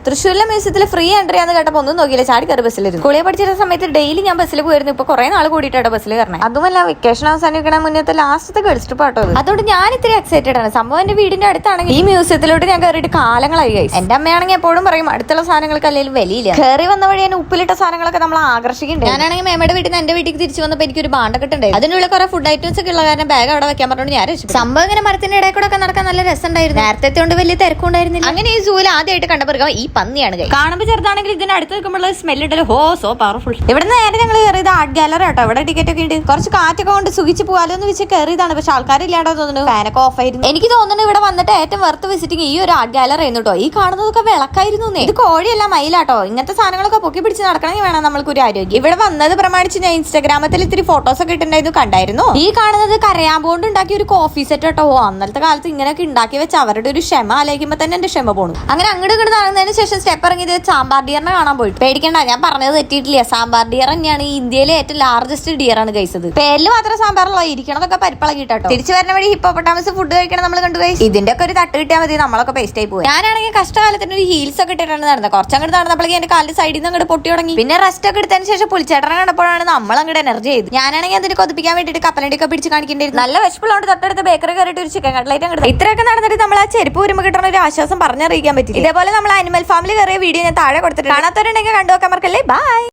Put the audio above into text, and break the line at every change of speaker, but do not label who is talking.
തൃശ്ശൂരിലെ മ്യൂസിയത്തിൽ free entry ആണെന്ന് കേട്ടപ്പോൾ ഒന്നും നോക്കിയില്ല, ചാടി കയറി ബസ്സിലിരുന്നു. സ്കൂളിൽ പഠിച്ചിരുന്ന സമയത്ത് ഡെയിലി ഞാൻ ബസ്സിൽ പോയിരുന്നു. ഇപ്പൊ കുറെ നാൾ കൂടിയിട്ടാണ് ബസ്സിൽ കയറണേ. അതുമല്ല വെക്കേഷൻ അവസാനിക്കണ മുന്നത്തെ ലാസ്റ്റത്തെ ഗേൾസ് ട്രിപ്പ് ആട്ടോ. അതുകൊണ്ട് ഞാൻ ഇത്തിരി എക്സൈറ്റഡ് ആണ്. സംഭവം എന്റെ വീടിന്റെ അടുത്താണെങ്കിൽ ഈ മ്യൂസിയത്തിലോട്ട് ഞാൻ കയറിയിട്ട് കാലങ്ങളായി. എന്റെ അമ്മയാണെങ്കിൽ എപ്പോഴും പറയും അടുത്തുള്ള സാധനങ്ങൾക്ക് അല്ലെങ്കിൽ വലിയില്ല. കയറി വന്ന വഴി തന്നെ ഉപ്പിലിട്ട സാധനങ്ങളൊക്കെ നമ്മൾ ആകർഷിക്കുന്നുണ്ട്. ഞാനാണെങ്കിൽ മേമയുടെ വീട്ടിൽ നിന്ന് എന്റെ വീട്ടിൽ തിരിച്ചു വന്നപ്പോൾ എനിക്കൊരു ബാണ്ടൊക്കെ ഉണ്ടായിരുന്നു. അതിനുള്ള കുറെ ഫുഡ് ഐറ്റംസ് ഒക്കെ ഉള്ള കാരണം ബാഗ് അവിടെ വെക്കാൻ പറഞ്ഞുകൊണ്ട് ഞാൻ രക്ഷപ്പെട്ടു. സംഭവം ഇങ്ങനെ മരത്തിന്റെ ഇടയിൽ കൂടെ ഒക്കെ നടക്കാൻ നല്ല രസമുണ്ടായിരുന്നു. നേരത്തെ കൊണ്ട് വലിയ തിരക്കുണ്ടായിരുന്നില്ല. അങ്ങനെ ഈ സൂല് ആദ്യമായിട്ട് കണ്ടപ്പോൾ ഈ പന്നിയാണ്. കാണുമ്പോൾ ചെറുതാണെങ്കിൽ ഇതിന് അടുത്ത് നിൽക്കുമ്പോൾ സ്മെൽ ഉണ്ടല്ലോ, ഹോ സോ പവർഫുൾ. ഇവിടെ നേരെ ഞങ്ങൾ കയറിയത് ആർട്ട് ഗാലറി ആട്ടോ. ഇവിടെ ടിക്കറ്റ് ഒക്കെ ഉണ്ട്. കുറച്ച് കാറ്റൊക്കെ കൊണ്ട് സുഖിച്ച് പോകാലോ എന്ന് വെച്ച് കയറിയതാണ്. പക്ഷെ ആൾക്കാരില്ലാണ്ടോ തോന്നുന്നു, ഫാനൊക്കെ ഓഫ് ആയിരുന്നു. എനിക്ക് തോന്നുന്നു ഇവിടെ വന്നിട്ട് ഏറ്റവും വെർത്ത് വിസിറ്റിംഗ് ഈ ഒരു ആർട്ട് ഗാലറി ആയിരുന്നു കേട്ടോ. ഈ കാണുന്നതൊക്കെ വിളക്കായിരുന്നു. ഇത് കോഴിയല്ല മയിലാട്ടോ. ഇങ്ങനത്തെ സാധനങ്ങളൊക്കെ പൊക്കി പിടിച്ച് നടക്കണമെങ്കിൽ വേണം നമ്മൾക്ക് ഒരു ആരോഗ്യം. ഇവിടെ വന്നത് പ്രമാണിച്ച് ഞാൻ ഇൻസ്റ്റാഗ്രാമത്തിൽ ഇത്തിരി ഫോട്ടോസ് ഒക്കെ ഇട്ടുണ്ടായിരുന്നു, കണ്ടായിരുന്നു. ഈ കാണുന്നത് കരയാമ്പ് കൊണ്ട് ഉണ്ടാക്കിയ ഒരു കോഫി സെറ്റ് കേട്ടോ. അന്നത്തെ കാലത്ത് ഇങ്ങനെയൊക്കെ ഉണ്ടാക്കി വെച്ച് അവരുടെ ഒരു ക്ഷമ ആലോചിക്കുമ്പോൾ തന്നെ എന്റെ ക്ഷമ പോണു. അങ്ങനെ അങ്ങോട്ട് ഇങ്ങോട്ട് നടന്നതിന് ശേഷം സ്റ്റെപ്പ് ഇറങ്ങിയത് സാമ്പാർ ഡിയറിനെ കാണാൻ പോയിട്ട്. പേടിക്കണ്ട, ഞാൻ പറഞ്ഞത് തെറ്റിയിട്ടില്ല. സാമ്പാർ ഡിയർ തന്നെയാണ് ഈ ഇന്ത്യയിലെ ഏറ്റവും ലാർജസ്റ്റ് ഡിയർ ആണ് കഴിച്ചത്. പേരിൽ മാത്രം സാമ്പാറുള്ള ഇരിക്കണതൊക്കെ പരിപ്പളകിട്ടോ. തിരിച്ചു വരുന്ന വഴി ഹിപ്പോപ്പൊട്ടാമസ് ഫുഡ് കഴിക്കണം നമ്മൾ കണ്ടു. ഇതിന്റെ ഒക്കെ ഒരു തട്ട് കിട്ടിയാൽ മതി, നമ്മളൊക്കെ പേസ്റ്റ് ആയി പോയി. ഞാനാണെങ്കിൽ കഷ്ടകാലത്തിന് ഒരു ഹീൽസ് ഒക്കെ ഇട്ടിട്ടാണ് നടന്നത്. കുറച്ചങ്ങോട്ട് നടന്നപ്പോഴേക്കും എന്റെ കാലിന്റെ സൈഡിൽ നിന്ന് അങ്ങോട്ട് പൊട്ടി തുടങ്ങി. പിന്നെ റെസ്റ്റ് ഒക്കെ എടുത്തതിന് ശേഷം പുളിച്ചേട്ടനെ കണ്ടപ്പോഴാണ് നമ്മൾ അങ്ങോട്ട് എനർജി ചെയ്ത്. ഞാനാണെങ്കിൽ അതിന് കൊതിപ്പിക്കാൻ വേണ്ടിയിട്ട് കപ്പലണ്ടിയൊക്കെ പിടിച്ച് കാണിക്കേണ്ടിയിരുന്നു. നല്ല വിശപ്പുള്ളതുകൊണ്ട് തൊട്ടടുത്ത് ബേക്കറി കയറിയിട്ട് ഒരു ചിക്കൻ കട്ട്ലൈറ്റ് അങ്ങോട്ട്. ഇത്രയൊക്കെ നടന്നിട്ട് നമ്മൾ ആ ചെരുപ്പ് വരുമ്പോൾ കിട്ടുന്ന ഒരു ആശ്വാസം പറഞ്ഞറിയിക്കാൻ പറ്റില്ല. ഇതേപോലെ നമ്മൾ ആനിമൽ ഫാമിലി കയറിയ വീഡിയോ ഞാൻ താഴെ കൊടുത്തിട്ട് കാണാത്തവരുണ്ടെങ്കിൽ കണ്ടു നോക്കാൻ മറക്കല്ലേ. ബൈ.